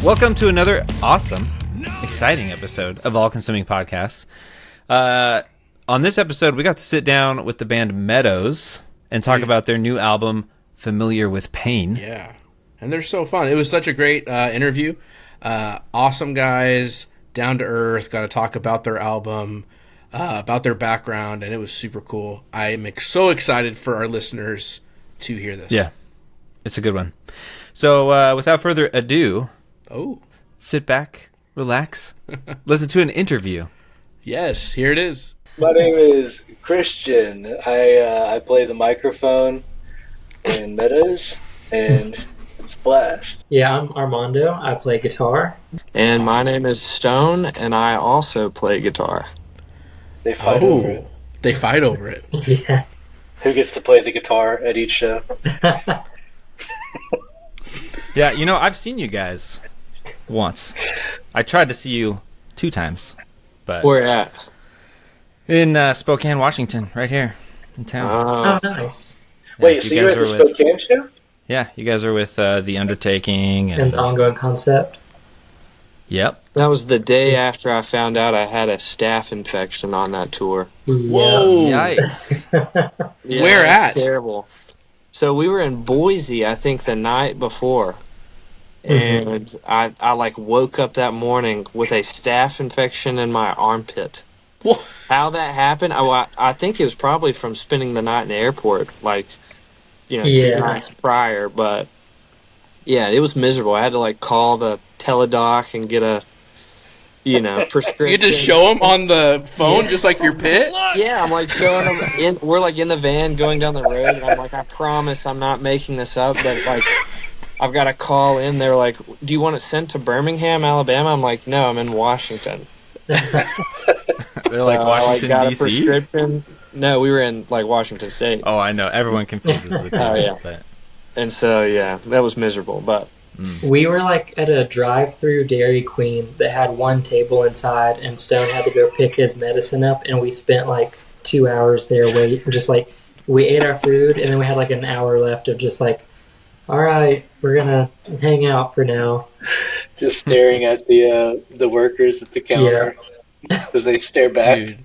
Welcome to another awesome, exciting episode of All Consuming Podcast. On this episode, we got to sit down with the band Meadows and talk about their new album, Familiar with Pain. Yeah, and they're so fun. It was such a great interview. Awesome guys, down to earth, got to talk about their album, about their background, and it was super cool. I'm so excited for our listeners to hear this. Yeah, it's a good one. So without further ado, sit back, relax, listen to an interview. Yes, here it is. My name is Christian. I play the microphone in Meadows, and it's a blast. Yeah, I'm Armando. I play guitar. And my name is Stone, and I also play guitar. They fight over it. They fight over it. Yeah. Who gets to play the guitar at each show? Yeah, you know, I've seen you guys once. I tried to see you 2 times. But Where at? in Spokane, Washington, right here in town. Oh, nice. Wait, so you're at the Spokane show? Yeah, you guys are with The Undertaking. And Ongoing Concept. Yep. That was the day after I found out I had a staph infection on that tour. Whoa. Yikes. Yeah, Where it was at? Terrible. So we were in Boise, I think, the night before. And I like woke up that morning with a staph infection in my armpit. What? How that happened? I think it was probably from spending the night in the airport, like, 2 nights prior. But yeah, it was miserable. I had to like call the teledoc and get a prescription. You just show them on the phone, just like your pit? Yeah, I'm like showing them. We're like in the van going down the road, and I'm like, I promise I'm not making this up, but like, I've got to call in. They're like, do you want it sent to Birmingham, Alabama? I'm like, no, I'm in Washington. They're like Washington, got D.C.? a prescription. No, we were in like Washington State. Oh, I know. Everyone confuses the two. Oh, yeah. But... And so, yeah, that was miserable, but... We were like at a drive-through Dairy Queen that had one table inside, and Stone had to go pick his medicine up, and we spent like 2 hours there waiting. Just like, we ate our food, and then we had like an hour left of just like, all right, we're gonna hang out for now. Just staring at the workers at the counter as they stare back. Dude.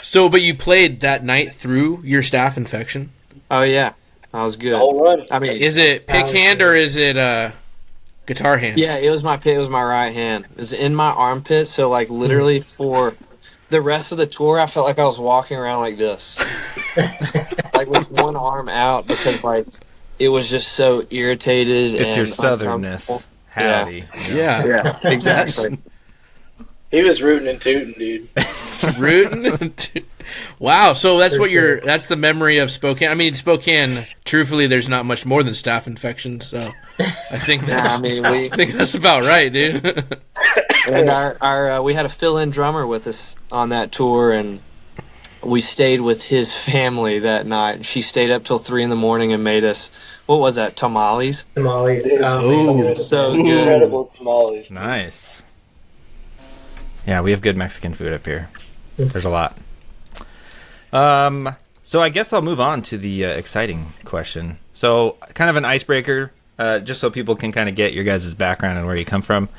So, but you played that night through your staph infection? Oh, yeah. That was good. The whole run. I mean, Is it pick hand or is it guitar hand? yeah, it was my right hand. It was in my armpit, so like literally for the rest of the tour, I felt like I was walking around like this. Like with one arm out because like it was just so irritated. It's and your southernness. Howdy. Yeah. Exactly. He was rooting and tooting, dude. Rootin'. Wow, so that's that's the memory of Spokane. I mean, Spokane, truthfully, there's not much more than staph infections, so I think that's I think that's about right, dude. And our we had a fill-in drummer with us on that tour, and we stayed with his family that night. She stayed up till 3 a.m. and made us, what was that, tamales? Tamales. Ooh. So good. Incredible tamales. Nice. Yeah, we have good Mexican food up here. There's a lot. So I guess I'll move on to the exciting question. So kind of an icebreaker, just so people can kind of get your guys' background and where you come from.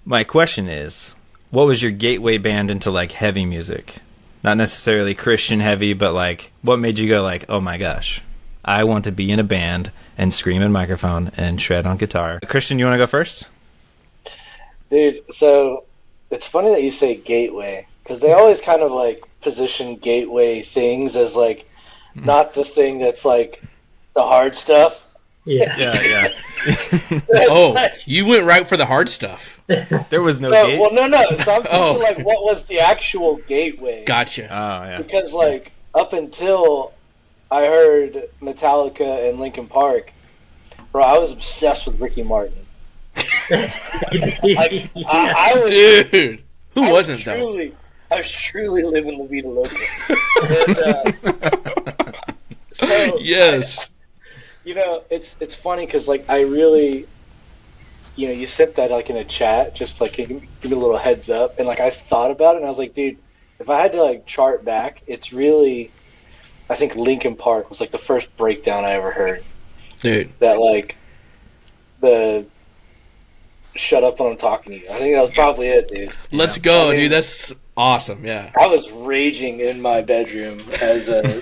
My question is, what was your gateway band into like heavy music? Not necessarily Christian heavy, but like what made you go like, oh my gosh, I want to be in a band and scream in microphone and shred on guitar. Christian, you want to go first? Dude, so it's funny that you say gateway, because they always kind of like position gateway things as like not the thing that's like the hard stuff. Yeah. Yeah. Oh, you went right for the hard stuff. There was no So, gate? well, no. So I'm thinking like, what was the actual gateway? Gotcha. Oh, yeah. Because like up until I heard Metallica and Linkin Park, bro, I was obsessed with Ricky Martin. I was, Dude, who wasn't though? I was truly living La Vida Loca. And, Yes. It's funny because like I really, you sent that like in a chat, just like give me a little heads up, and like I thought about it, and I was like, dude, if I had to like chart back, it's really, I think Linkin Park was like the first breakdown I ever heard. Dude. That like the Shut Up When I'm Talking to You. I think that was probably it, dude. Let's go, dude. That's awesome. Yeah. I was raging in my bedroom as a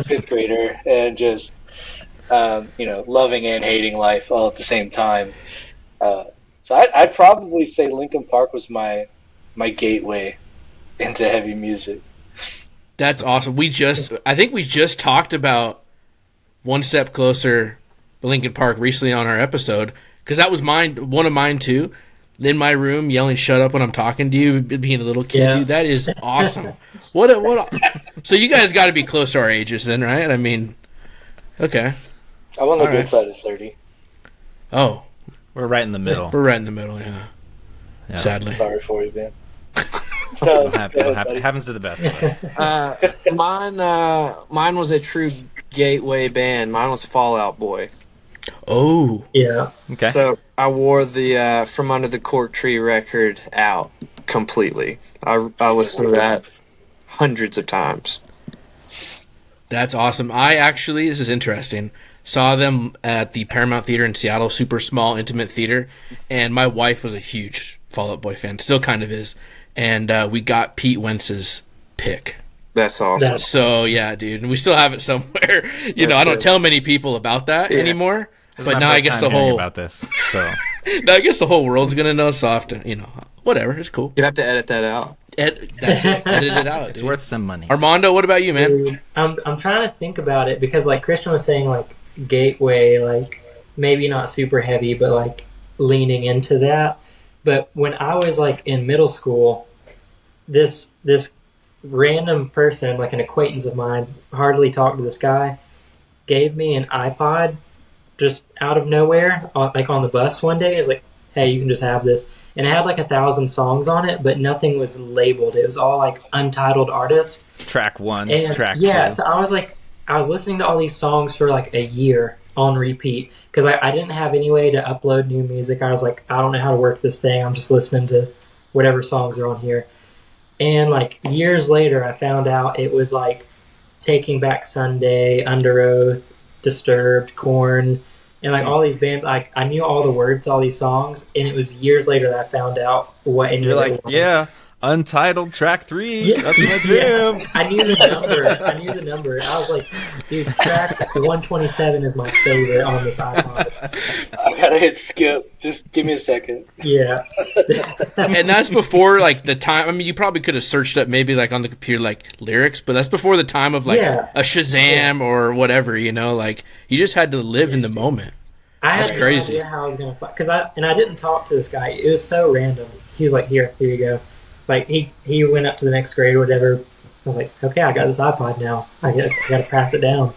fifth grader and just, loving and hating life all at the same time. So I'd probably say Linkin Park was my gateway into heavy music. That's awesome. I think we just talked about One Step Closer, Linkin Park, recently on our episode, because that was one of mine too. In my room, yelling "Shut up" when I'm talking to you, being a little kid, dude. That is awesome. So you guys got to be close to our ages, then, right? I mean, okay. I'm on the good side of 30. Oh, we're right in the middle. We're right in the middle, yeah. Sadly, sorry for you, man. It happens to the best of us. Mine was a true gateway band. Mine was Fall Out Boy. Oh. Yeah. Okay. So I wore the From Under the Cork Tree record out completely. I listened to that hundreds of times. That's awesome. I actually, this is interesting, saw them at the Paramount Theater in Seattle, super small, intimate theater, and my wife was a huge Fall Out Boy fan, still kind of is, and we got Pete Wentz's pick. That's awesome. So, yeah, dude, and we still have it somewhere. I don't tell many people about that anymore, but now I guess about this, so. Now I guess the whole world's going to know, so I have to, whatever, it's cool. You have to edit that out. That's it. Edit it out. It's worth some money. Armando, what about you, man? I'm trying to think about it because, like Christian was saying, like gateway, like maybe not super heavy, but like leaning into that. But when I was like in middle school, this random person, like an acquaintance of mine, hardly talked to this guy, gave me an iPod just out of nowhere, like on the bus one day. He was like, "Hey, you can just have this." And it had like 1,000 songs on it, but nothing was labeled. It was all like untitled artists. Track 1, and track 2. Yeah, so I was listening to all these songs for like a year on repeat because I didn't have any way to upload new music. I was like, I don't know how to work this thing. I'm just listening to whatever songs are on here. And like years later, I found out it was like Taking Back Sunday, Under Oath, Disturbed, Korn, and like all these bands. Like I knew all the words to all these songs, and it was years later that I found out what any You're of like, it was. yeah, Untitled track 3. Yeah. That's my jam. Yeah. I knew the number. I was like, dude, track 127 is my favorite on this iPod. I gotta hit skip. Just give me a second. Yeah. And that's before like the time. I mean, you probably could have searched up maybe like on the computer like lyrics, but that's before the time of like a Shazam or whatever. Like you just had to live in the moment. That's crazy. No idea how I was gonna find because I didn't talk to this guy. It was so random. He was like, here you go. Like he went up to the next grade or whatever. I was like, okay, I got this iPod now. I guess I got to pass it down.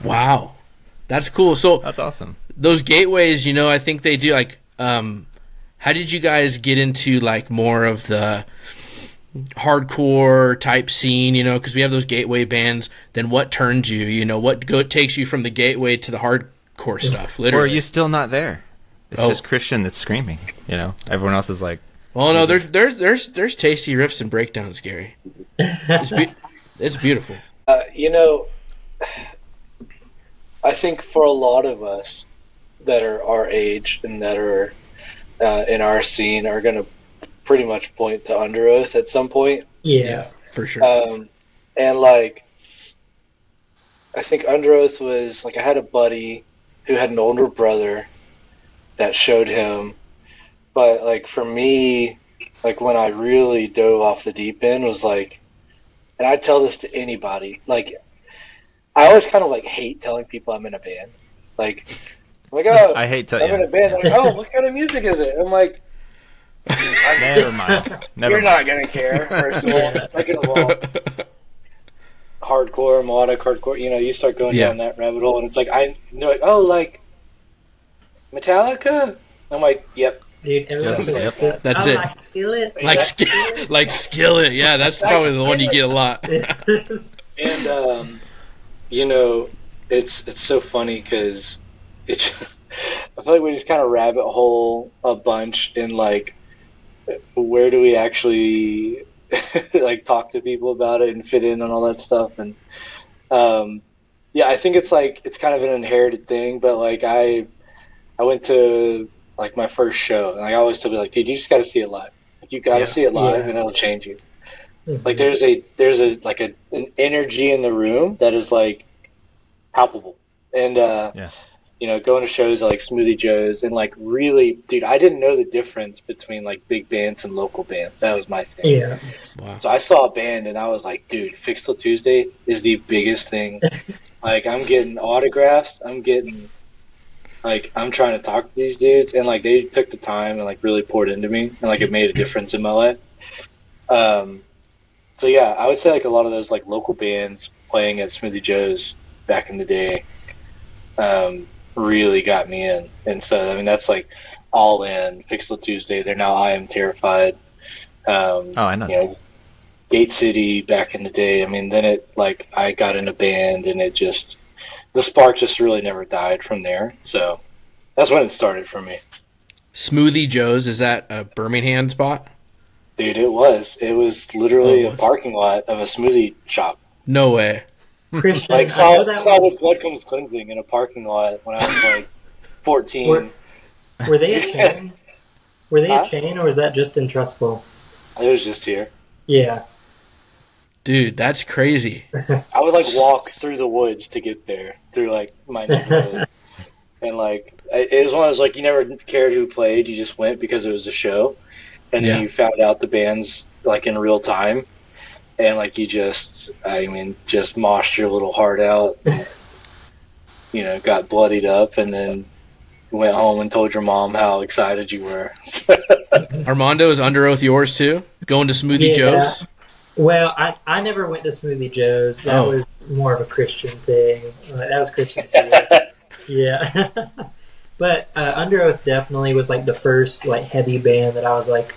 Wow, that's cool. So that's awesome. Those gateways, I think they do like. How did you guys get into like more of the hardcore type scene? Because we have those gateway bands. Then what turns you? What takes you from the gateway to the hardcore stuff? Literally, or are you still not there? It's just Christian that's screaming. Everyone else is like. Well, no, there's tasty riffs and breakdowns, Gary. It's beautiful. I think for a lot of us that are our age and that are in our scene are going to pretty much point to Under Oath at some point. Yeah, for sure. And like, I think Under Oath was like I had a buddy who had an older brother that showed him. But, like, for me, like, when I really dove off the deep end was, like, and I tell this to anybody, like, I always kind of, like, hate telling people I'm in a band. Like, I'm like, oh, I hate telling I'm in a band. They're like, oh, what kind of music is it? I'm like, never mind. You're not going to care, first of all. Second of all, hardcore, melodic hardcore, you start going down that rabbit hole, and it's like, they're like, oh, like, Metallica? I'm like, yep. Dude, Yep. That's it. Like Skillet. Like Skillet. Yeah, that's probably the one you get a lot. And it's so funny because I feel like we just kind of rabbit hole a bunch in like where do we actually like talk to people about it and fit in and all that stuff. And I think it's like it's kind of an inherited thing, but like I went to like my first show, and I always tell me like, dude, you just got to see it live. Like, you got to see it live, and it'll change you. Like there's an energy in the room that is like palpable, and going to shows like Smoothie Joe's and like really, dude, I didn't know the difference between like big bands and local bands. That was my thing. Yeah. Wow. So I saw a band and I was like, dude, Fix Till Tuesday is the biggest thing. Like I'm getting autographs. I'm trying to talk to these dudes, and like they took the time and like really poured into me, and like it made a difference in my life. So yeah, I would say like a lot of those like local bands playing at Smoothie Joe's back in the day really got me in. And so I mean that's like All In, Fix Till Tuesday. They're now I Am Terrified. I know. Gate City back in the day. I mean, then I got in a band, and the spark just really never died from there. So that's when it started for me. Smoothie Joe's, is that a Birmingham spot? Dude, it was literally a parking lot of a smoothie shop. No way. Christian, Like saw the Blood Comes Cleansing in a parking lot when I was like 14. Were they a chain? Were they a chain, or was that just in Trustful? It was just here. Yeah. Dude, that's crazy. I would like walk through the woods to get there through like my neighborhood. And like it was one of those like you never cared who played, you just went because it was a show. And then you found out the bands like in real time, and like you just moshed your little heart out, and, got bloodied up, and then went home and told your mom how excited you were. Armando, is Under Oath yours too? Going to Smoothie Joe's? Well, I never went to Smoothie Joe's. That was more of a Christian thing. That was Christian stuff. Yeah. But Under Oath definitely was like the first like heavy band that I was like,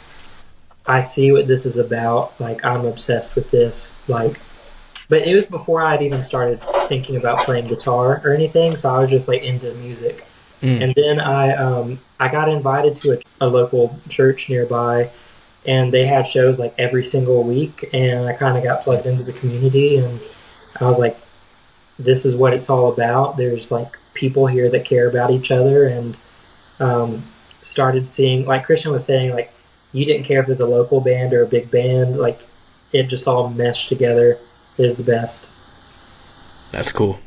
I see what this is about. Like I'm obsessed with this. Like, but it was before I'd even started thinking about playing guitar or anything. So I was just like into music. And then I got invited to a local church nearby, and they had shows like every single week, and I kind of got plugged into the community, and I was like, this is what it's all about. There's like people here that care about each other, and started seeing, like Christian was saying, like you didn't care if it was a local band or a big band, like it just all meshed together. It is the best. That's cool.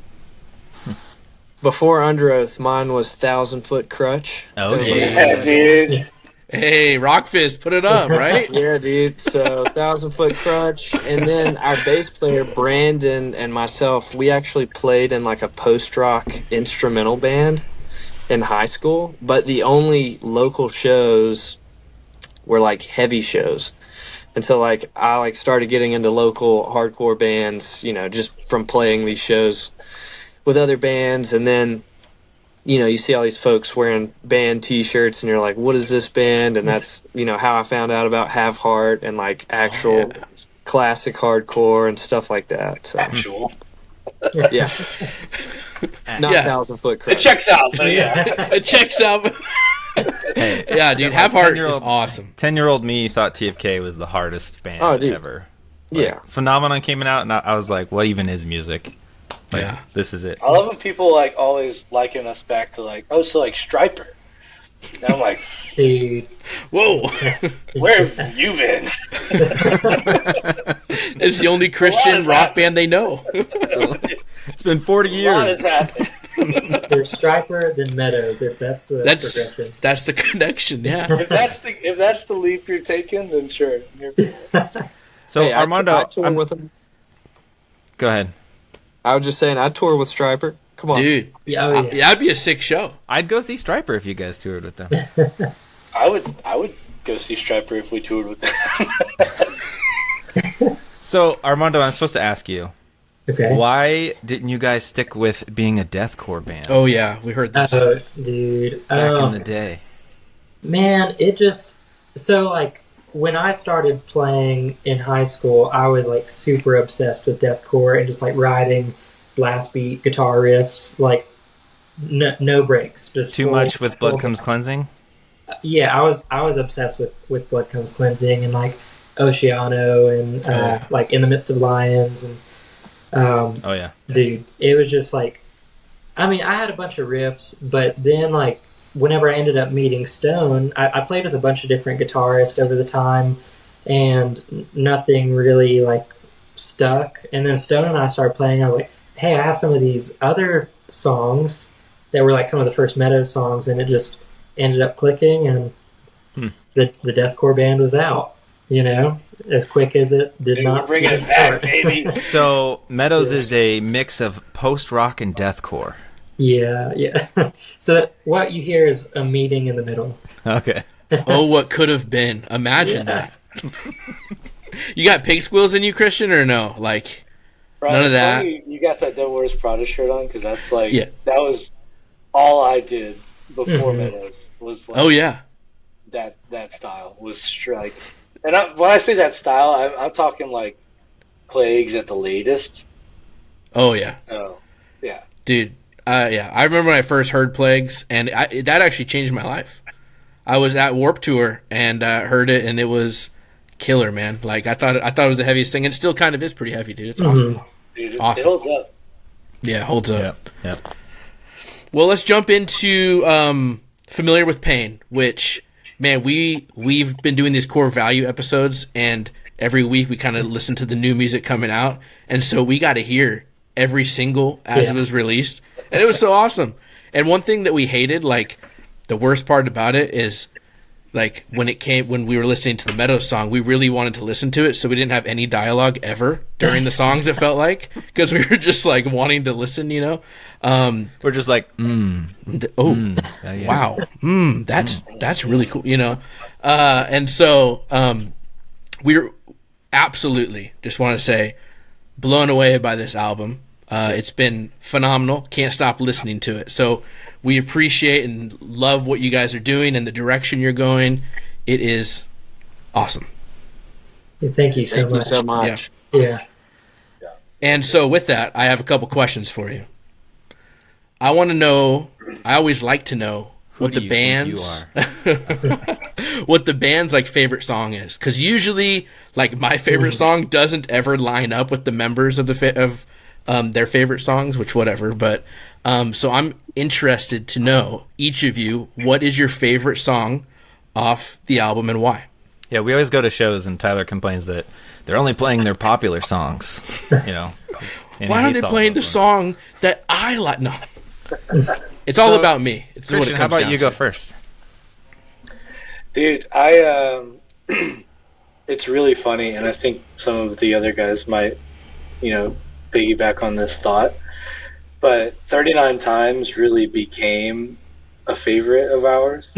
Before Under Oath, mine was 1,000 Foot Crutch. Oh Yeah, dude. Hey, Rock Fist, put it up, right? Yeah, dude. So 1,000 Foot Crutch, and then our bass player Brandon and myself, we actually played in like a post-rock instrumental band in high school, but the only local shows were like heavy shows. And so like I like started getting into local hardcore bands, just from playing these shows with other bands. And then you see all these folks wearing band t-shirts, and you're like, what is this band? And that's how I found out about Have Heart and like actual classic hardcore and stuff like that. So Actual. yeah. Not 1,000 Foot Crutch. It checks out, but yeah. It checks out. Hey, yeah, dude, Have Heart is awesome. 10-year-old me thought TFK was the hardest band ever. Yeah. Phenomenon came out, and I was like, what even is music? Like, this is it. I love when people like always liken us back to like, oh, so like Striper. And I'm like, Dude. Whoa. where have you been? It's the only Christian rock band they know. It's been 40 years. A lot has happened. There's Striper, then Meadows, if that's the progression. That's the connection, yeah. If that's the leap you're taking, then sure. So Hey, Armando, I toured with him. Go ahead. I was just saying, I toured with Striper. Come on. Dude, Yeah, that'd be a sick show. I'd go see Striper if you guys toured with them. I would go see Striper if we toured with them. So Armando, I'm supposed to ask you, Okay. why didn't you guys stick with being a deathcore band? Oh, yeah, we heard this. Dude. Back in the day. Man, it just... So, like, when I started playing in high school, I was, like, super obsessed with deathcore and just, like, writing blast beat guitar riffs, like, no breaks. Just Too much with Blood Comes Cleansing? Yeah, I was obsessed with Blood Comes Cleansing and, like, Oceano and, like, In the Midst of Lions and... oh, yeah. Dude, it was just, like... I mean, I had a bunch of riffs, but then, like, whenever I ended up meeting Stone, I played with a bunch of different guitarists over the time, and nothing really like stuck. And then Stone and I started playing. I was like, hey, I have some of these other songs that were like some of the first Meadows songs, and it just ended up clicking, and the Deathcore band was out. You know, as quick as it did not. Bring it back, baby. So Meadows is a mix of post rock and deathcore. Yeah. So what you hear is a meeting in the middle. Okay. Oh, what could have been. Imagine that. You got pig squeals in you, Christian, or no? Like, Bro, none of that? You got that Devil Wears Prada shirt on, because that's like, that was all I did before Meadows. Was like, oh, yeah. That style was like, and when I say that style, I'm talking like Plagues at the latest. Oh, yeah. Oh, yeah. Dude, I remember when I first heard Plagues, and that actually changed my life. I was at Warped Tour and heard it, and it was killer, man. Like, I thought it was the heaviest thing, and it still kind of is pretty heavy, dude. It's awesome. Dude, it awesome. holds up. Yeah, holds up. Yep. Well, let's jump into Familiar with Pain, which, man, we've been doing these core value episodes, and every week we kind of listen to the new music coming out, and so we got to hear every single as it was released, and it was so awesome. And one thing that we hated, like the worst part about it, is like when we were listening to the Meadows song, we really wanted to listen to it, so we didn't have any dialogue ever during the songs. It felt like, because we were just like wanting to listen, you know. We're just like, wow, that's really cool, you know. And so we're absolutely, just want to say, blown away by this album. It's been phenomenal. Can't stop listening to it. So we appreciate and love what you guys are doing and the direction you're going. It is awesome. Thank you so much. Yeah. And so with that, I have a couple questions for you. I want to know, I always like to know what the band's what the band's like favorite song is, because usually like my favorite song doesn't ever line up with the members of their favorite songs, which whatever. But so I'm interested to know, each of you, what is your favorite song off the album and why? Yeah, we always go to shows and Tyler complains that they're only playing their popular songs. You know, why aren't they playing the song that I like? No, it's all about me. It's Christian, what it comes how about down you to. go first? Dude, it's really funny, and I think some of the other guys might, piggyback on this thought, but 39 Times really became a favorite of ours.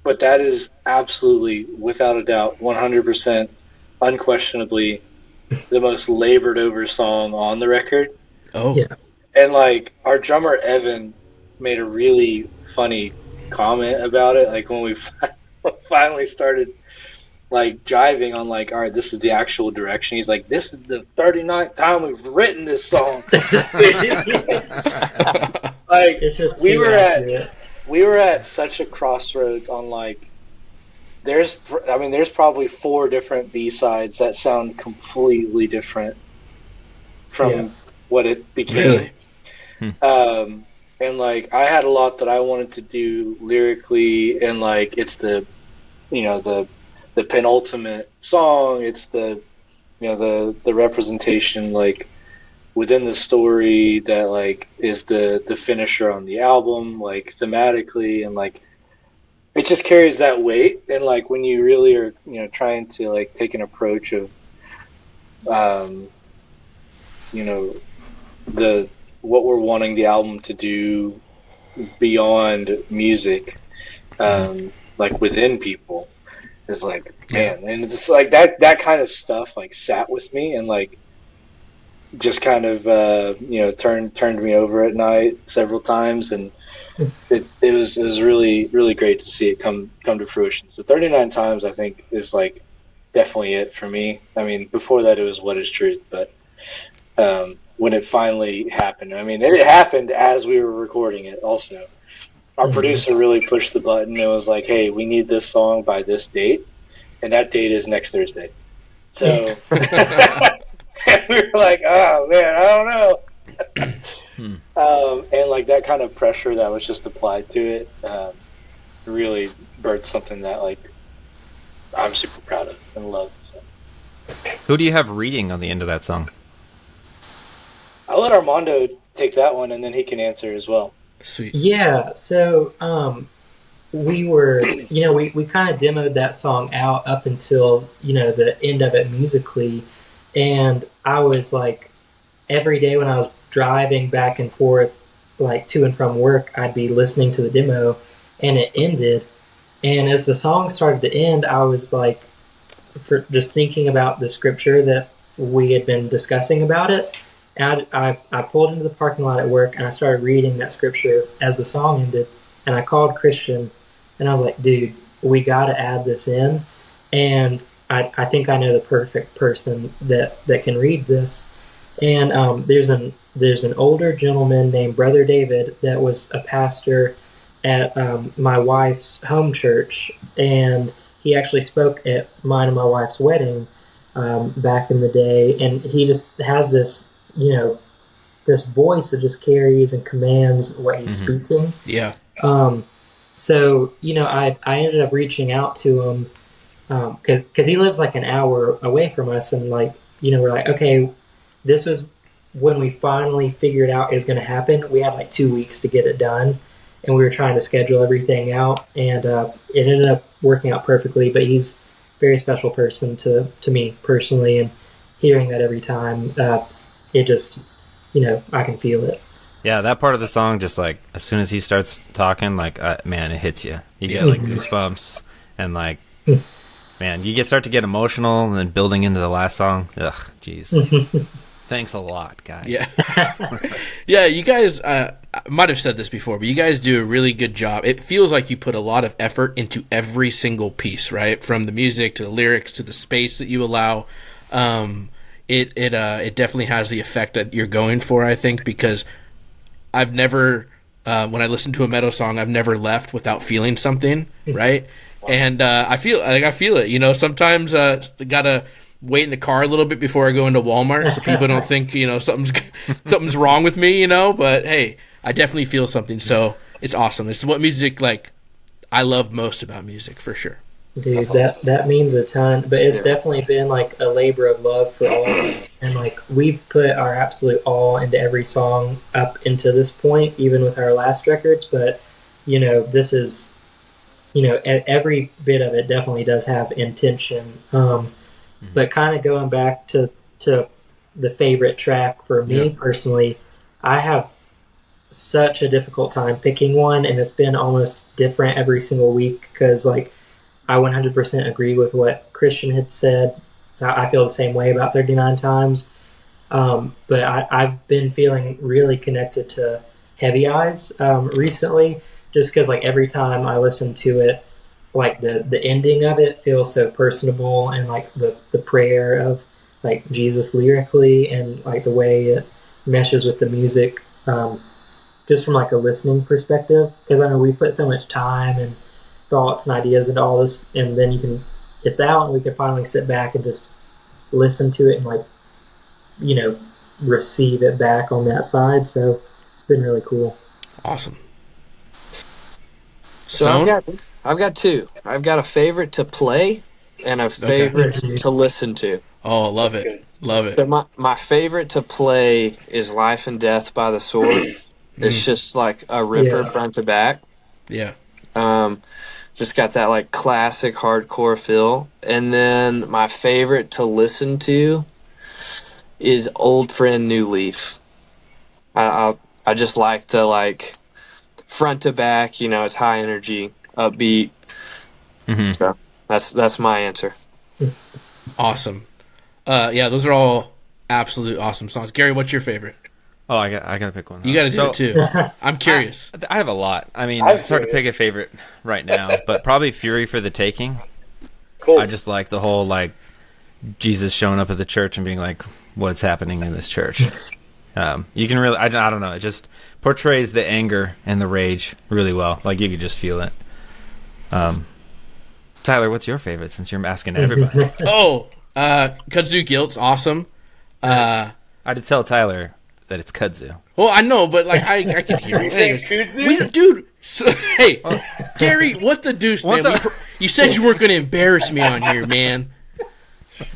But that is absolutely, without a doubt, 100%, unquestionably, the most labored over song on the record. Oh. Yeah. And, like, our drummer, Evan, made a really funny comment about it. Like, when we finally started, like, driving on, like, all right, this is the actual direction. He's like, this is the 39th time we've written this song. Like, It's just we too were accurate. we were at such a crossroads on, like, there's probably 4 different B-sides that sound completely different from what it became. Really? And, like, I had a lot that I wanted to do lyrically, and, like, it's the penultimate song. It's the representation, like, within the story that, like, is the finisher on the album, like, thematically, and, like, it just carries that weight. And, like, when you really are, trying to, like, take an approach of, what we're wanting the album to do beyond music, like, within people, is like, man, and it's like that kind of stuff, like, sat with me and, like, just kind of turned me over at night several times, and it was really, really great to see it come to fruition. So 39 Times, I think, is, like, definitely it for me. I mean, before that it was What Is Truth, but when it finally happened, I mean, it happened as we were recording it also. Our producer really pushed the button and was like, hey, we need this song by this date, and that date is next Thursday. So and we were like, oh man, I don't know. And like that kind of pressure that was just applied to it really birthed something that like I'm super proud of and love. So. Who do you have reading on the end of that song? I'll let Armando take that one, and then he can answer as well. Sweet. Yeah, so we were, we kind of demoed that song out up until, the end of it musically. And I was like, every day when I was driving back and forth, like to and from work, I'd be listening to the demo, and it ended. And as the song started to end, I was like, just thinking about the scripture that we had been discussing about it. And I pulled into the parking lot at work, and I started reading that scripture as the song ended. And I called Christian, and I was like, dude, we got to add this in. And I think I know the perfect person that can read this. And there's an older gentleman named Brother David that was a pastor at my wife's home church, and he actually spoke at mine and my wife's wedding back in the day. And he just has this, this voice that just carries and commands what he's speaking. Yeah. So, I ended up reaching out to him because he lives like an hour away from us, and like, we're like, okay, this was when we finally figured out it was going to happen. We had like 2 weeks to get it done, and we were trying to schedule everything out, and it ended up working out perfectly. But he's a very special person to me personally, and hearing that every time, it just, I can feel it. Yeah, that part of the song, just like as soon as he starts talking, like man, it hits you. You get like goosebumps, and like, man, you start to get emotional, and then building into the last song. Ugh, jeez. Thanks a lot, guys. Yeah, yeah. You guys, I might have said this before, but you guys do a really good job. It feels like you put a lot of effort into every single piece, right? From the music to the lyrics to the space that you allow. It definitely has the effect that you're going for, I think, because I've never, when I listen to a Meadows song, I've never left without feeling something, right? And I feel it. Sometimes gotta wait in the car a little bit before I go into Walmart, so people don't think something's wrong with me. But hey, I definitely feel something. So it's awesome. It's what music I love most about music, for sure. Dude, that means a ton, but it's definitely been like a labor of love for all of us, and like we've put our absolute all into every song up into this point, even with our last records. But this is, every bit of it definitely does have intention. But kind of going back to the favorite track for me personally, I have such a difficult time picking one, and it's been almost different every single week because like I 100% agree with what Christian had said. So I feel the same way about 39 Times. But I've been feeling really connected to Heavy Eyes recently, just because like every time I listen to it, like the ending of it feels so personable, and like the prayer of like Jesus lyrically, and like the way it meshes with the music, just from like a listening perspective. Because I mean, we put so much time and thoughts and ideas into all this, and then it's out, and we can finally sit back and just listen to it and like receive it back on that side. So it's been really cool. Awesome. So I've got two. I've got a favorite to play and a favorite to listen to. Oh, love it. Love it. So my favorite to play is Life and Death by the Sword. It's just like a ripper front to back. Yeah. Just got that like classic hardcore feel. And then my favorite to listen to is Old Friend New Leaf. I just like the like front to back, it's high energy, upbeat. So that's my answer. Awesome. Yeah, those are all absolute awesome songs. Gary, what's your favorite? Oh, I got to pick one. You got to do it too. I'm curious. I have a lot. I mean, it's hard to pick a favorite right now, but probably Fury for the Taking. Cool. I just like the whole like Jesus showing up at the church and being like, "What's happening in this church?" You can really, I don't know, it just portrays the anger and the rage really well. Like you could just feel it. Tyler, what's your favorite? Since you're asking everybody. Kudzu Guilt's awesome. I did tell Tyler that it's kudzu. Well, I know, but like I could hear You it. saying Anyways, kudzu? dude. So, hey, Gary, what the deuce, man? You said you weren't going to embarrass me on here, man.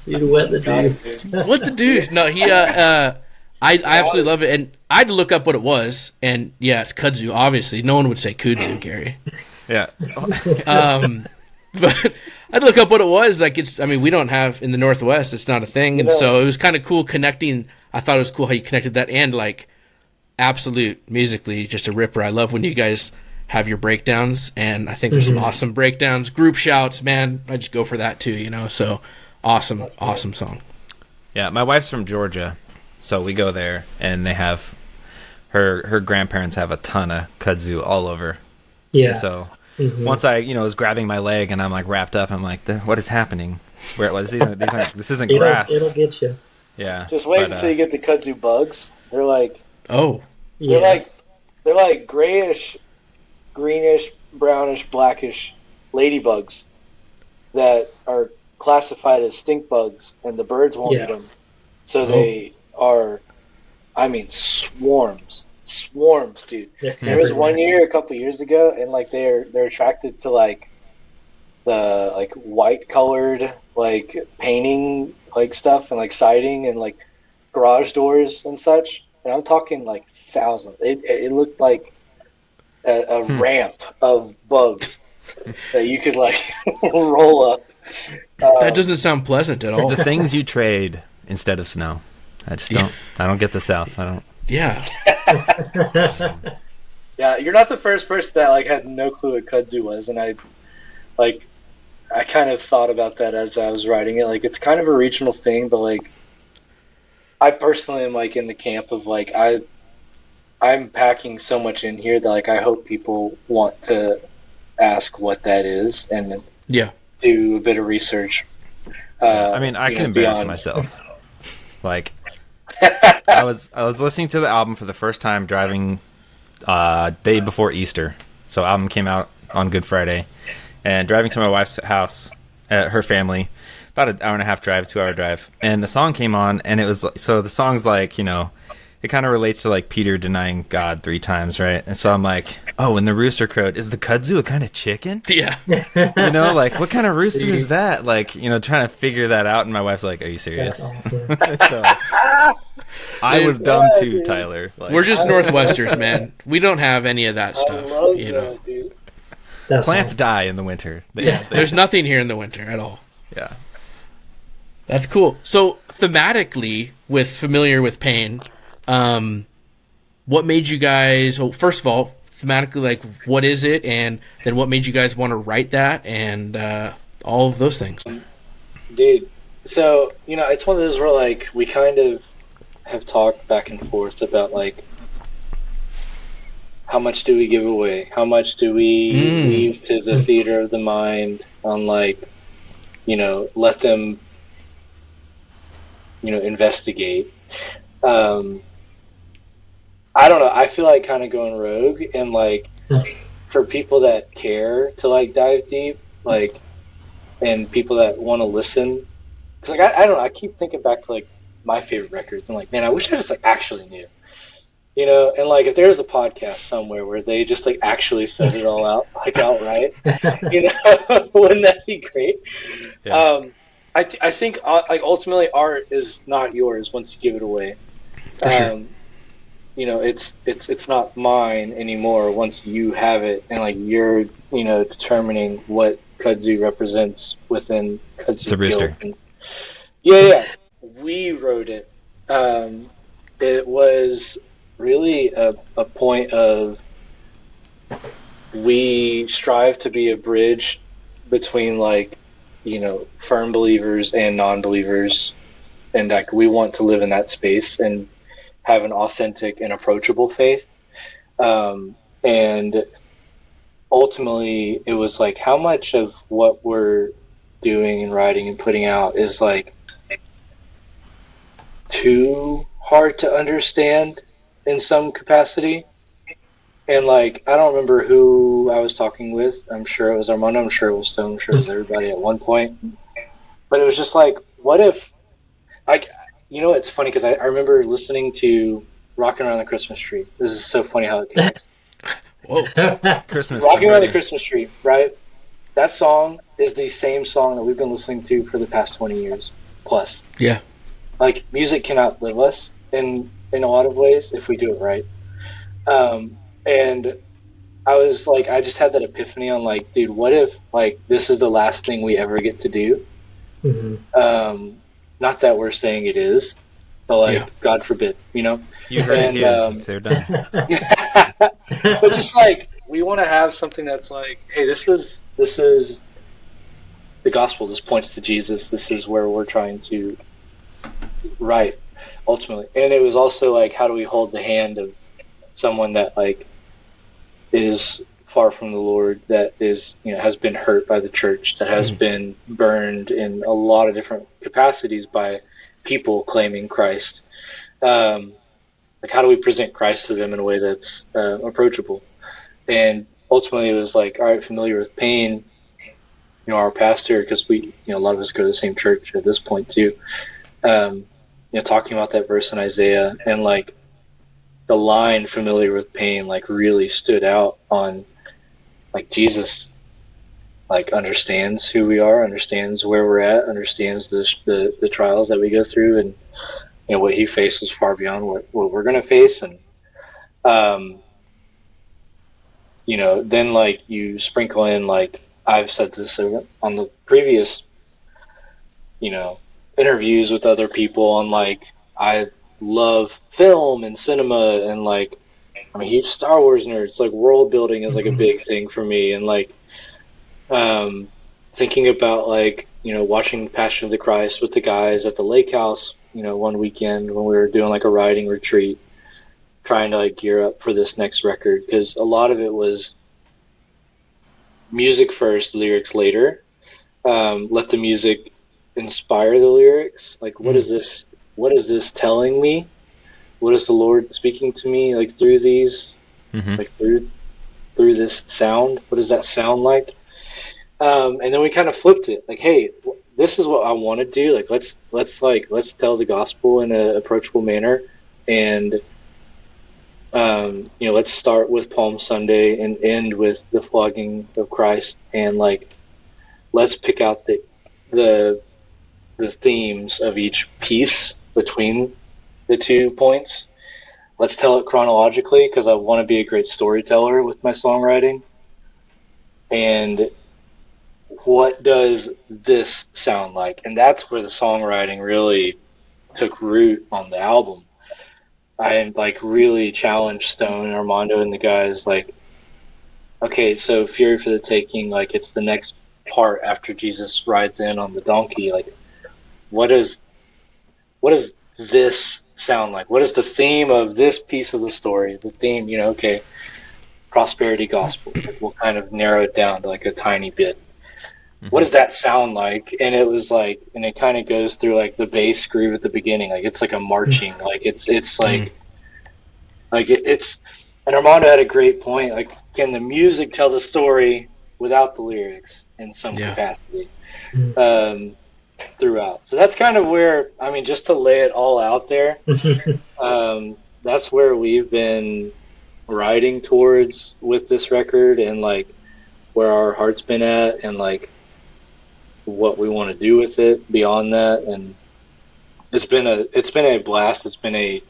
Dude, what the deuce? What the deuce? No, I absolutely love it, and I had to look up what it was, and yeah, it's kudzu. Obviously, no one would say kudzu, Gary. Yeah. But I'd look up what it was. Like we don't have in the Northwest. It's not a thing, and so it was kind of cool connecting. I thought it was cool how you connected that, and like absolute musically, just a ripper. I love when you guys have your breakdowns, and I think there's some awesome breakdowns, group shouts. Man, I just go for that too. So awesome song. Yeah, my wife's from Georgia, so we go there, and they have her grandparents have a ton of kudzu all over. Yeah. And so once I was grabbing my leg, and I'm like wrapped up, I'm like, what is happening? This isn't grass. It'll get you. Yeah. Just wait until you get the kudzu bugs. They're like, Yeah. they're like grayish, greenish, brownish, blackish ladybugs that are classified as stink bugs, and the birds won't eat them. So they are, swarms, dude. There was one year, a couple years ago, and like they're attracted to like the like white colored like painting like stuff and like siding and like garage doors and such. And I'm talking like thousands. It looked like a ramp of bugs that you could like roll up. That doesn't sound pleasant at all. The things you trade instead of snow. I just don't. I don't get the South. I don't. Yeah. Yeah, you're not the first person that like had no clue what kudzu was, and I kind of thought about that as I was writing it. Like, it's kind of a regional thing, but like, I personally am like in the camp of like I'm packing so much in here that like I hope people want to ask what that is and do a bit of research. I can embarrass myself. Like, I was listening to the album for the first time driving day before Easter. So album came out on Good Friday, and driving to my wife's house, her family, about an hour and a half drive, 2 hour drive, and the song came on, and it was so the song's like it kind of relates to like Peter denying God 3 times, right? And so I'm like, oh, when the rooster crowed, is the kudzu a kind of chicken? Yeah. Like what kind of rooster is that? Like, trying to figure that out. And my wife's like, are you serious? That's awesome. So, I was dumb too, Tyler. Like, We're just Northwesters, man. We don't have any of that stuff. I love that, dude. Plants die in the winter. There's nothing here in the winter at all. Yeah. That's cool. So thematically, with Familiar with Pain, what made you guys? Well, first of all, thematically, like, what is it, and then what made you guys want to write that, and all of those things? Dude, so it's one of those where like we kind of have talked back and forth about like how much do we give away, how much do we leave to the theater of the mind on like let them investigate. I don't know. I feel like kind of going rogue, and like for people that care to like dive deep, like, and people that want to listen, because like I don't know. I keep thinking back to like my favorite records, and like, man, I wish I just like actually knew, and like if there was a podcast somewhere where they just like actually said it all out, like outright, wouldn't that be great? Yeah. I think like ultimately art is not yours once you give it away. For sure. It's not mine anymore once you have it, and like you're determining what kudzu represents within kudzu. It's a rooster. Yeah. We wrote it. It was really a point of we strive to be a bridge between like firm believers and non-believers, and like we want to live in that space and have an authentic and approachable faith. And ultimately it was like how much of what we're doing and writing and putting out is like too hard to understand in some capacity. And like, I don't remember who I was talking with. I'm sure it was Armando. I'm sure it was Stone. I'm sure it was everybody at one point. But it was just like, what if, like, it's funny because I remember listening to Rocking Around the Christmas Tree. This is so funny how it connects. Whoa. Christmas. Rocking Around the Christmas Tree, right? That song is the same song that we've been listening to for the past 20 years plus. Yeah. Like, music can outlive us in a lot of ways if we do it right. And I was like, I just had that epiphany on like, dude, what if like this is the last thing we ever get to do? Mm-hmm. Not that we're saying it is, but like, God forbid, you know? You heard it here. If they're done. But just like, we want to have something that's like, hey, this is the gospel. This points to Jesus. This is where we're trying to write, ultimately. And it was also like, how do we hold the hand of someone that like is far from the Lord, that is, you know, has been hurt by the church, that has been burned in a lot of different capacities by people claiming Christ. Like, how do we present Christ to them in a way that's approachable? And ultimately, it was like, all right, Familiar with Pain, you know, our pastor, because we, you know, a lot of us go to the same church at this point too. You know, talking about that verse in Isaiah, and like the line "Familiar with Pain" like really stood out on like Jesus. Like, understands who we are, understands where we're at, understands the trials that we go through, and you know what he faces far beyond what we're gonna face. And you know, then like you sprinkle in, like I've said this on the previous, you know, interviews with other people on like, I love film and cinema, and like I'm a huge Star Wars nerd. It's like world building is like a big thing for me, and like thinking about like, you know, watching Passion of the Christ with the guys at the lake house, you know, one weekend when we were doing like a writing retreat, trying to like gear up for this next record, because a lot of it was music first, lyrics later. Let the music inspire the lyrics. Like, what is this telling me? What is the Lord speaking to me like through these, like through this sound? What does that sound like? And then we kind of flipped it, like, hey, this is what I want to do. Like, let's tell the gospel in an approachable manner, and you know, let's start with Palm Sunday and end with the flogging of Christ, and like, let's pick out the themes of each piece between the 2 points. Let's tell it chronologically, because I want to be a great storyteller with my songwriting. And what does this sound like? And that's where the songwriting really took root on the album. I like really challenged Stone and Armando and the guys, like, okay, so Fury for the Taking, like, it's the next part after Jesus rides in on the donkey. Like, what does this sound like? What is the theme of this piece of the story? The theme, you know, okay, prosperity gospel. Like, we'll kind of narrow it down to like a tiny bit. What does that sound like? And it was like, and it kind of goes through like the bass groove at the beginning. Like, it's like a marching, like it's like it's, and Armando had a great point. Like, can the music tell the story without the lyrics in some capacity throughout? So that's kind of where, I mean, just to lay it all out there, that's where we've been riding towards with this record, and like where our heart's been at, and like what we want to do with it beyond that. And it's been a blast. It's been a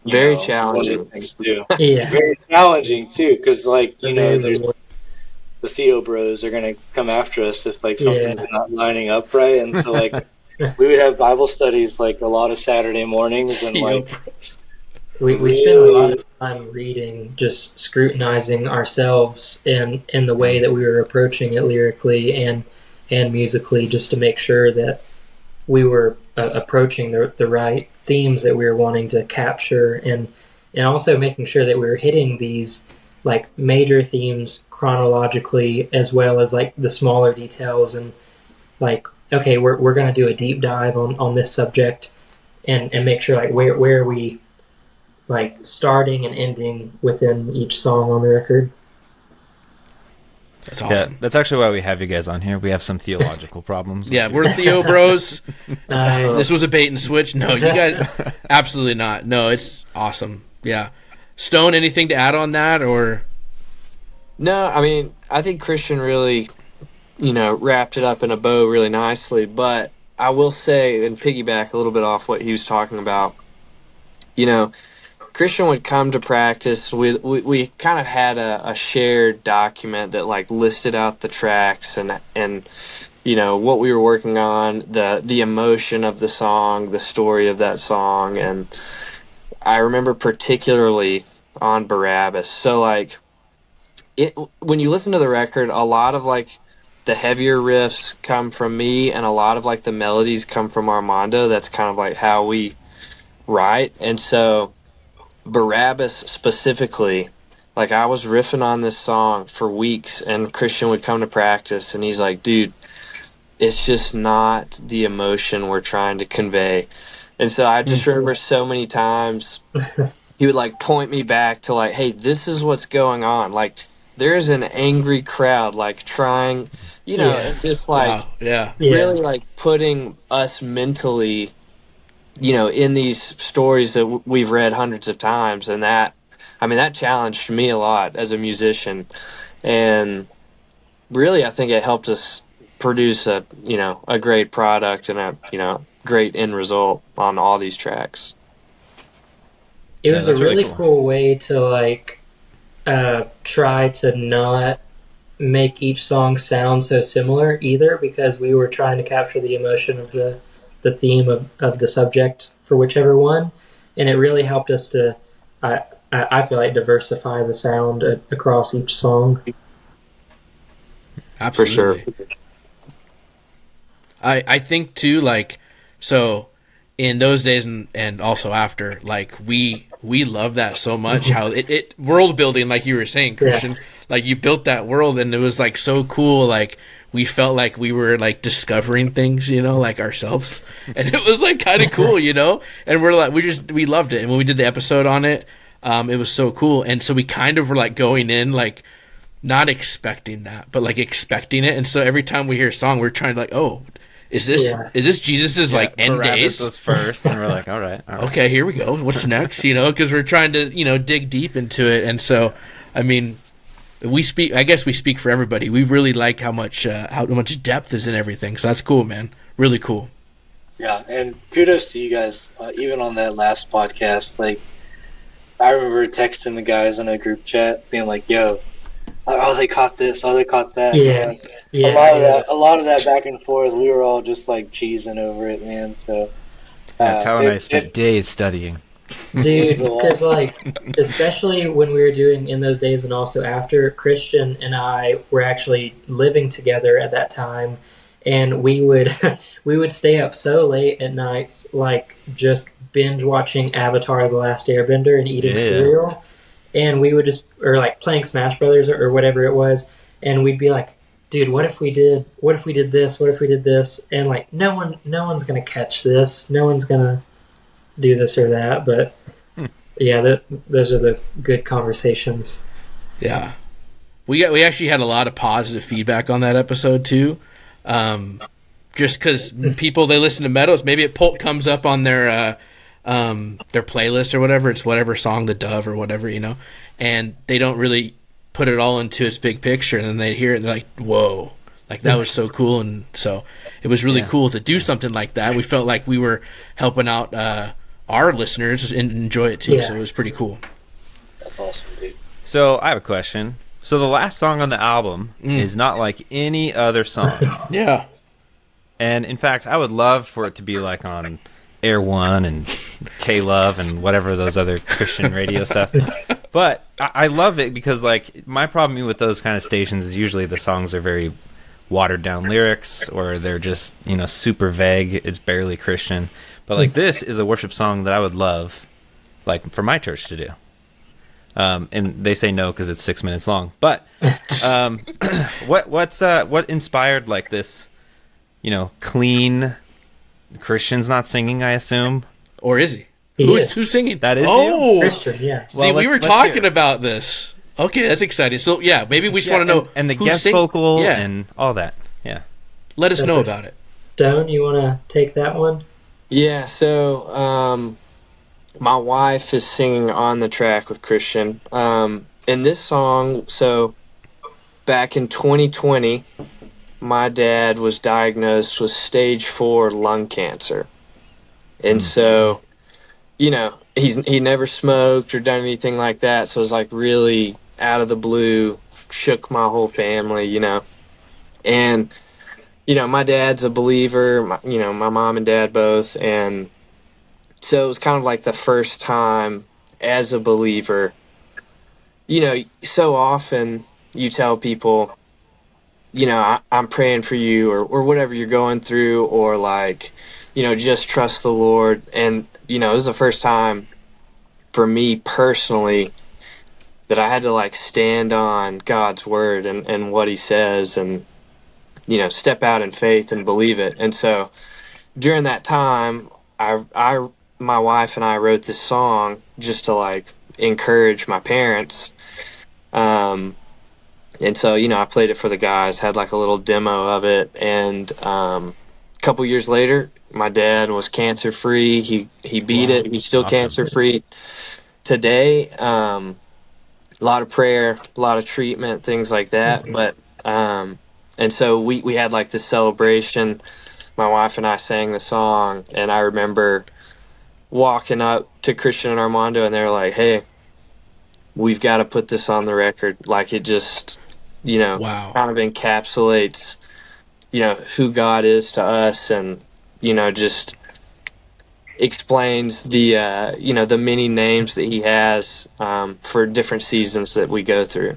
very challenging too. Very challenging too, because like, you know, there's the Theo bros are gonna come after us if like something's not lining up right. And so like we would have Bible studies like a lot of Saturday mornings, and like we spend a lot of time reading, just scrutinizing ourselves and the way that we were approaching it lyrically and musically, just to make sure that we were approaching the right themes that we were wanting to capture, and also making sure that we were hitting these like major themes chronologically, as well as like the smaller details, and like, okay, we're going to do a deep dive on this subject, and make sure like where are we like starting and ending within each song on the record. That's awesome. Yeah, that's actually why we have you guys on here. We have some theological problems. Yeah, we're Theo bros. This was a bait and switch. No, you guys, absolutely not. No, it's awesome. Yeah. Stone, anything to add on that, or? No, I mean, I think Christian really, wrapped it up in a bow really nicely. But I will say, and piggyback a little bit off what he was talking about, Christian would come to practice. We kind of had a shared document that like listed out the tracks and what we were working on, the emotion of the song, the story of that song, and I remember particularly on Barabbas. So like when you listen to the record, a lot of like the heavier riffs come from me, and a lot of like the melodies come from Armando. That's kind of like how we write, and so. Barabbas specifically, like I was riffing on this song for weeks, and Christian would come to practice and he's like, dude, it's just not the emotion we're trying to convey. And so I just remember so many times he would like point me back to like, hey, this is what's going on. Like there's an angry crowd like trying, just like really like putting us mentally in these stories that we've read hundreds of times, and that challenged me a lot as a musician, and really I think it helped us produce a great product and a great end result on all these tracks. It was a really cool way to like try to not make each song sound so similar either, because we were trying to capture the emotion of the theme of the subject for whichever one, and it really helped us to I feel like diversify the sound across each song. Absolutely. For sure. I think too, like, so in those days and also after, like we love that so much, how it world building, like you were saying, Christian, like you built that world and it was like so cool, like we felt like we were like discovering things, like ourselves, and it was like kind of cool, and we're like, we loved it. And when we did the episode on it, it was so cool. And so we kind of were like going in, like not expecting that, but like expecting it. And so every time we hear a song, we're trying to like, oh, is this Jesus's like end days? Was first, and we're like, all right. Okay, here we go. What's next? Because we're trying to, dig deep into it. And so, I mean, I guess we speak for everybody. We really like how much depth is in everything. So that's cool, man. Really cool. Yeah, and kudos to you guys. Even on that last podcast, like I remember texting the guys in a group chat, being like, "Yo, oh, they caught this. Oh, they caught that." Yeah, A lot of that back and forth. We were all just like cheesing over it, man. So, Tal and I spent days studying. Dude, because like, especially when we were doing In Those Days and also after, Christian and I were actually living together at that time, and we would stay up so late at nights, like just binge watching Avatar: The Last Airbender and eating cereal, and we would just, or like playing Smash Brothers or whatever it was, and we'd be like, dude, what if we did this, and like no one's gonna catch this, no one's gonna do this or that, but yeah, those are the good conversations. Yeah, we actually had a lot of positive feedback on that episode too, just because people, they listen to Meadows, maybe it comes up on their playlist or whatever, it's whatever song, the Dove or whatever, and they don't really put it all into its big picture, and then they hear it and they're like, whoa, like that was so cool. And so it was really cool to do something like that. We felt like we were helping out our listeners and enjoy it too. So it was pretty cool. That's awesome, dude. So I have a question. So the last song on the album is not like any other song. Yeah. And in fact, I would love for it to be like on Air One and K-Love and whatever those other Christian radio stuff. But I love it because like my problem with those kind of stations is usually the songs are very watered down lyrics, or they're just, super vague. It's barely Christian. But like this is a worship song that I would love, like for my church to do. And they say no because it's 6 minutes long. But what inspired like this, clean Christian's not singing, I assume? Or is he? Who's singing? That is you? Christian, yeah. See, we were talking about this. Okay, that's exciting. So yeah, maybe we just want to know and the who guest vocal and all that. Yeah, let us know about it. Stone, you want to take that one? Yeah. So my wife is singing on the track with Christian. In this song, so back in 2020, my dad was diagnosed with stage 4 lung cancer, and so he never smoked or done anything like that. So it was like really out of the blue, shook my whole family, and my dad's a believer, my mom and dad both, and so it was kind of like the first time as a believer. So often you tell people, I'm praying for you, or whatever you're going through, or like, just trust the Lord. And, this is the first time for me personally that I had to like stand on God's word and what he says, and, step out in faith and believe it. And so during that time, my wife and I wrote this song just to like encourage my parents. And so, I played it for the guys, had like a little demo of it. And a couple years later, my dad was cancer free. He beat it. He's still cancer free today. A lot of prayer, a lot of treatment, things like that. But and so we had like this celebration. My wife and I sang the song, and I remember walking up to Christian and Armando, and they were like, "Hey, we've got to put this on the record." Like, it just, kind of encapsulates, who God is to us, and, just explains the, the many names that he has for different seasons that we go through.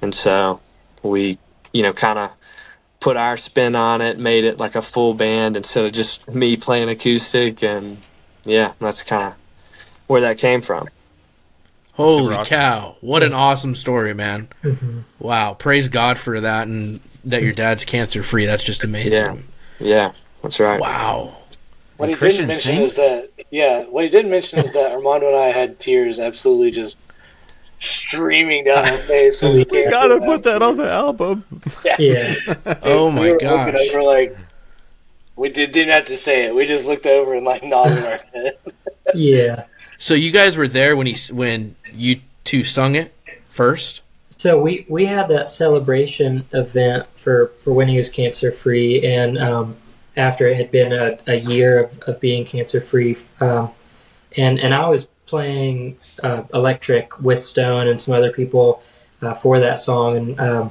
And so we, kind of put our spin on it, made it like a full band instead of just me playing acoustic. And yeah, that's kind of where that came from. Holy cow. What an awesome story, man. Wow. Praise God for that, and that your dad's cancer free. That's just amazing. Yeah, that's right. Wow. What he didn't mention is that Armando and I had tears absolutely just streaming down our face. We gotta put that on the album. Yeah. Oh my gosh. We're like, we didn't have to say it. We just looked over and like nodded our head. Yeah. So you guys were there when you two sung it first? So we had that celebration event for when he was cancer free, and after it had been a year of being cancer free, and I was playing electric with Stone and some other people for that song, and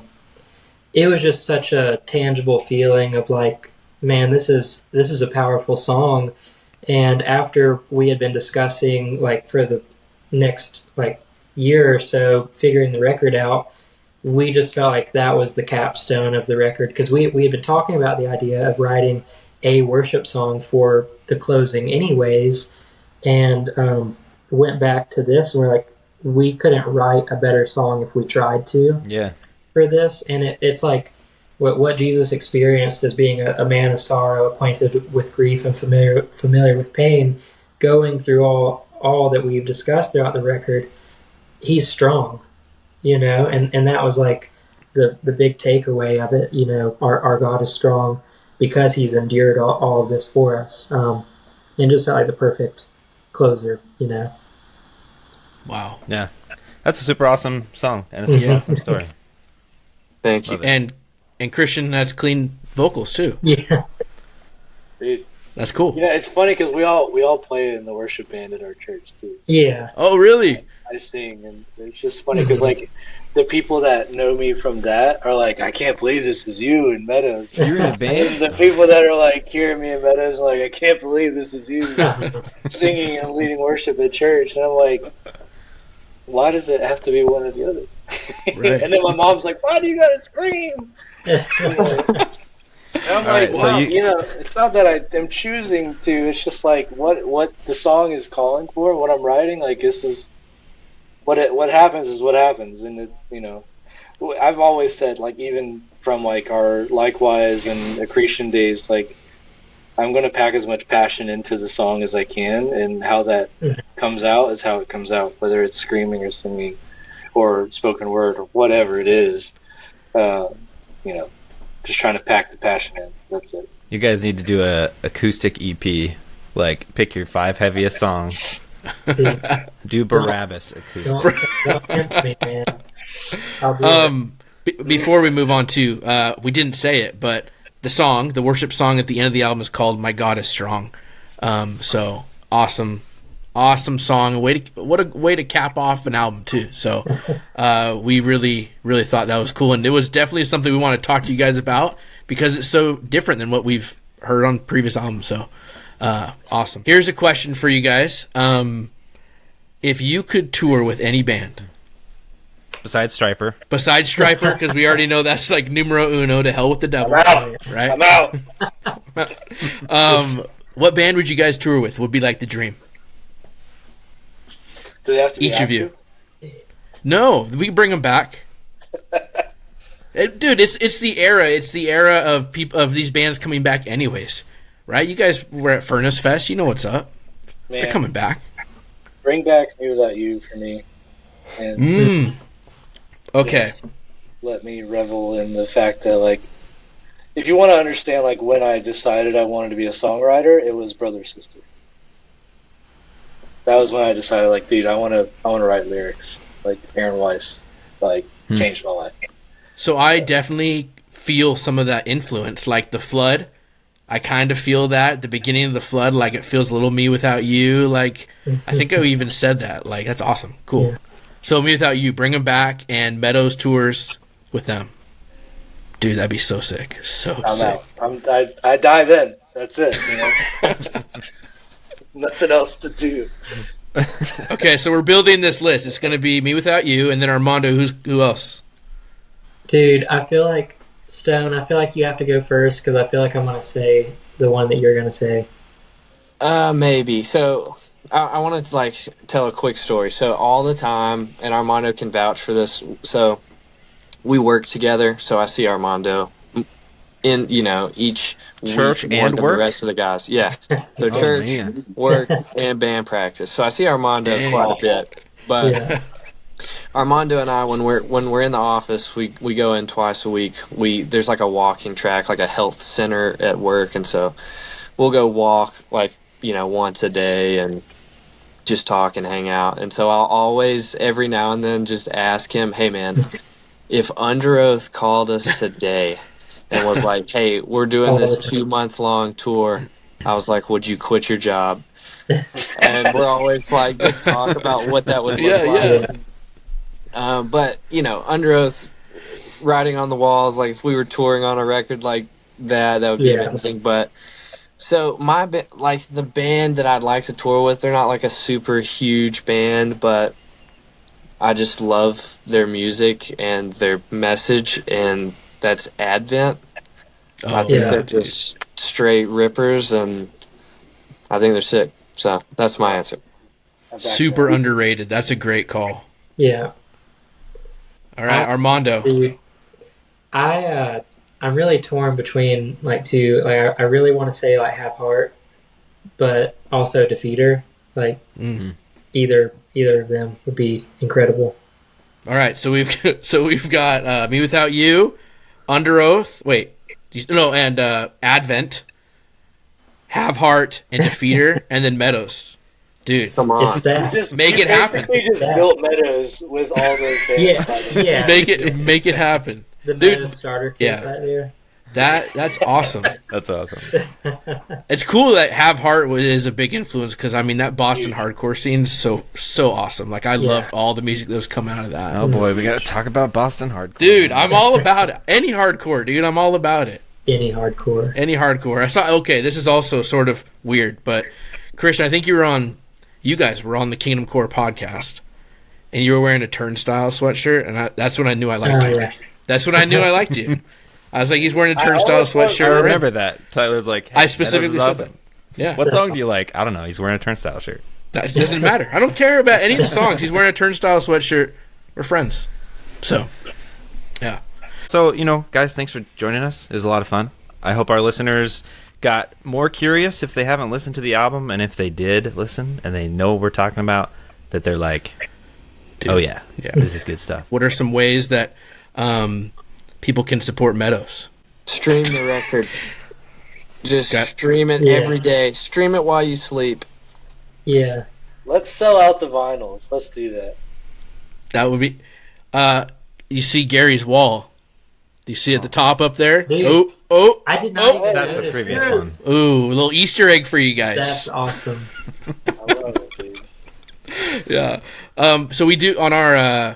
it was just such a tangible feeling of like, man, this is a powerful song. And after we had been discussing like for the next like year or so, figuring the record out, we just felt like that was the capstone of the record, because we had been talking about the idea of writing a worship song for the closing anyways, and went back to this and we're like, we couldn't write a better song if we tried to for this. And it's like what Jesus experienced as being a man of sorrow, acquainted with grief and familiar with pain, going through all that we've discussed throughout the record. He's strong, and that was like the big takeaway of it. Our God is strong because he's endured all of this for us, and just felt like the perfect closer. Wow. Yeah, that's a super awesome song, and it's a awesome story. Thank you. And Christian has clean vocals too. Yeah. Dude, that's cool. It's funny because we all play in the worship band at our church too. Yeah. Oh, really? I sing, and it's just funny because like the people that know me from that are like, I can't believe this is you in Meadows. You're in a band. And the people that are like hearing me in Meadows are like, I can't believe this is you singing and leading worship at church. And I'm like, why does it have to be one or the other? Right. And then my mom's like, why do you gotta scream? And I'm like, right, so well, it's not that I'm choosing to. It's just like what the song is calling for, what I'm writing. Like, this is what happens is what happens, and I've always said, like, even from like our Likewise and Accretion days, like, I'm gonna pack as much passion into the song as I can, and how that comes out is how it comes out, whether it's screaming or singing or spoken word or whatever it is. You know, just trying to pack the passion in. That's it. You guys need to do a acoustic EP. Like, pick your 5 heaviest songs. Do Barabbas acoustic. Don't tempt me, man. I'll do it. Before we move on to, we didn't say it, but the worship song at the end of the album is called "My God Is Strong." So awesome song. What a way to cap off an album too. So we really thought that was cool, and it was definitely something we want to talk to you guys about because it's so different than what we've heard on previous albums. So awesome. Here's a question for you guys: if you could tour with any band. Besides Striper, because we already know that's like numero uno to hell with the devil. I'm out. Right? I'm out. What band would you guys tour with? Would be like the dream? Do they have to be Each of active? you. No, we bring them back. Dude, it's the era. It's the era of these bands coming back, anyways. Right? You guys were at Furnace Fest. You know what's up. Man, They're coming back. Bring back Me Without You for me. And Okay. just let me revel in the fact that, like, if you want to understand, like, when I decided I wanted to be a songwriter, it was Brother Sister. That was when I decided, like, dude, I want to write lyrics. Like Aaron Weiss, like, changed my life. So I definitely feel some of that influence, like The Flood. I kind of feel that at the beginning of The Flood, like it feels a little Me Without You. Like, I think I even said that. Like, that's awesome. Cool. Yeah. So Me Without You, bring them back, and Meadows tours with them. Dude, that'd be so sick. I'm sick. out. I dive in. That's it. You know? Nothing else to do. Okay, so we're building this list. It's going to be Me Without You, and then Armando. Who else? Dude, I feel like Stone. I feel like you have to go first because I feel like I'm going to say the one that you're going to say. Maybe. So I wanted to like tell a quick story. So all the time, and Armando can vouch for this. So we work together. So I see Armando in each church week and work. The rest of the guys, yeah. So church, work, and band practice. So I see Armando quite a bit, but. Yeah. Armando and I, when we're in the office, we go in twice a week. There's like a walking track, like a health center at work, and so we'll go walk like once a day and just talk and hang out. And so I'll always every now and then just ask him, "Hey man, if Under Oath called us today and was like, hey, we're doing this 2-month-long tour," I was like, "Would you quit your job?" And we're always like, just talk about what that would look like. Yeah. But Under Oath, writing on the walls, like if we were touring on a record like that would be amazing. But so the band that I'd like to tour with, they're not like a super huge band, but I just love their music and their message, and that's Advent. I think they're just straight rippers, and I think they're sick. So that's my answer. Super underrated. That's a great call. Yeah. All right, Armando. Dude, I'm really torn between like two. Like I really want to say like Have Heart, but also Defeater. Like either of them would be incredible. All right, so we've got Me Without You, Under Oath. And Advent, Have Heart, and Defeater, and then Meadows. Dude, come on, make it happen. We just built Meadows with all those bands. Yeah. Make it happen. The Meadows starter kit right there. That's awesome. That's awesome. It's cool that Have Heart is a big influence because that Boston hardcore scene's so awesome. Like I loved all the music that was coming out of that. Oh boy, we got to talk about Boston hardcore. Dude, I'm all about it. Any hardcore, dude. I'm all about it. Any hardcore. I saw. Okay, this is also sort of weird, but Christian, I think you guys were on the Kingdom Core podcast, and you were wearing a Turnstile sweatshirt, and that's when I knew I liked you. Yeah. That's when I knew I liked you. I was like, he's wearing a Turnstile sweatshirt. I remember that. Tyler's like, hey, I specifically said awesome. That. Yeah. What song do you like? I don't know. He's wearing a Turnstile shirt. That doesn't matter. I don't care about any of the songs. He's wearing a Turnstile sweatshirt. We're friends. So, yeah. So, guys, thanks for joining us. It was a lot of fun. I hope our listeners got more curious if they haven't listened to the album, and if they did listen and they know what we're talking about, that they're like, dude. Oh yeah, Yeah. This is good stuff. What are some ways that people can support Meadows? Stream the record. Just Okay. stream it every day. Stream it while you sleep. Yeah. Let's sell out the vinyls. Let's do that. That would be. You see Gary's wall. Do you see at the top up there? Dude. Oh! I did not even That's the notice previous that. one. Ooh, a little Easter egg for you guys. That's awesome. I love it, dude. Yeah. So we do on our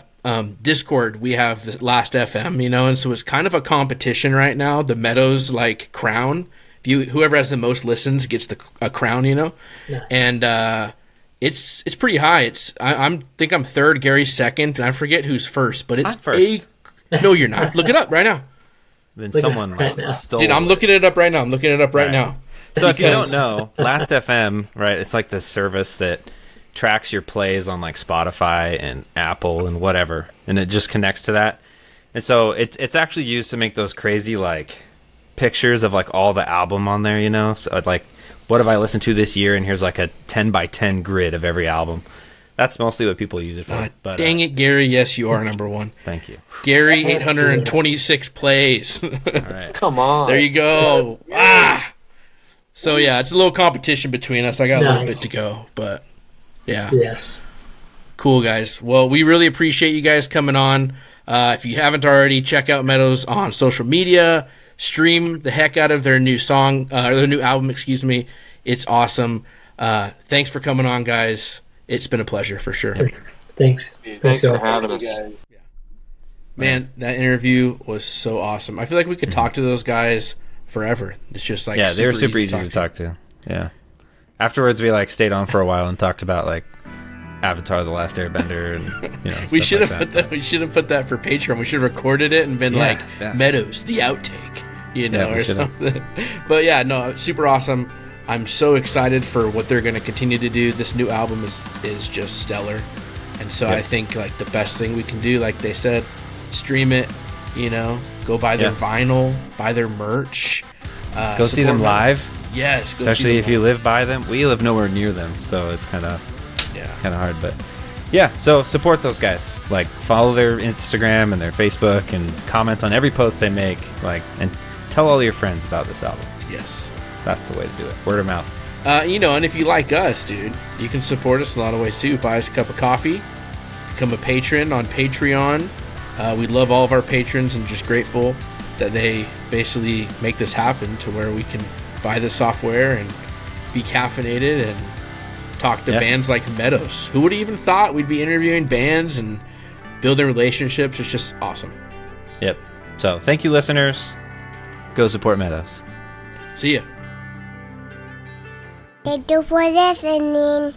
Discord, we have the Last FM, and so it's kind of a competition right now. The Meadows crown. Whoever has the most listens gets a crown, Nice. and it's pretty high. I think I'm third, Gary's second, and I forget who's first, but it's I'm first. No, you're not. Look it up right now. Then Look someone at that right now. stole. Dude, I'm looking it up right now. Now. So if you Because- don't know, Last FM, right? It's like this service that tracks your plays on like Spotify and Apple and whatever, and it just connects to that. And so it's actually used to make those crazy pictures of all the album on there, So what have I listened to this year? And here's a 10x10 grid of every album. That's mostly what people use it for. But Dang it, Gary. Yes, you are number one. Thank you. Gary, 826 plays. All right. Come on. There you go. So, yeah, it's a little competition between us. I got a little bit Nice. to go, but yeah. Yes. Cool, guys. Well, we really appreciate you guys coming on. If you haven't already, check out Meadows on social media. Stream the heck out of their new song, or their new album, excuse me. It's awesome. Thanks for coming on, guys. It's been a pleasure for sure. Thanks. Dude, Thanks for y'all. having Thank you us. guys. Man, that interview was so awesome. I feel like we could talk to those guys forever. It's just Yeah, they were super easy to talk to. Yeah. Afterwards, we stayed on for a while and talked about Avatar: The Last Airbender and We stuff should have like put that. We should have put that for Patreon. We should have recorded it and been Yeah. Meadows, the outtake, we or should've. something. But yeah, no, super awesome. I'm so excited for what they're going to continue to do. This new album is just stellar, and so Yep. I think the best thing we can do, like they said, stream it. Go buy their Yeah. vinyl, buy their merch. Go see them support live, Meadows. Yes, go see especially them if you live. live by them. We live nowhere near them, so it's kind of Yeah. hard. But yeah, so support those guys. Follow their Instagram and their Facebook, and comment on every post they make. And tell all your friends about this album. Yes. That's the way to do it. Word of mouth. And if you like us, dude, you can support us in a lot of ways too. Buy us a cup of coffee, become a patron on Patreon. We love all of our patrons and just grateful that they basically make this happen to where we can buy the software and be caffeinated and talk to Yep. bands like Meadows. Who would have even thought we'd be interviewing bands and building relationships? It's just awesome. Yep. So thank you, listeners. Go support Meadows. See ya. Thank you for listening.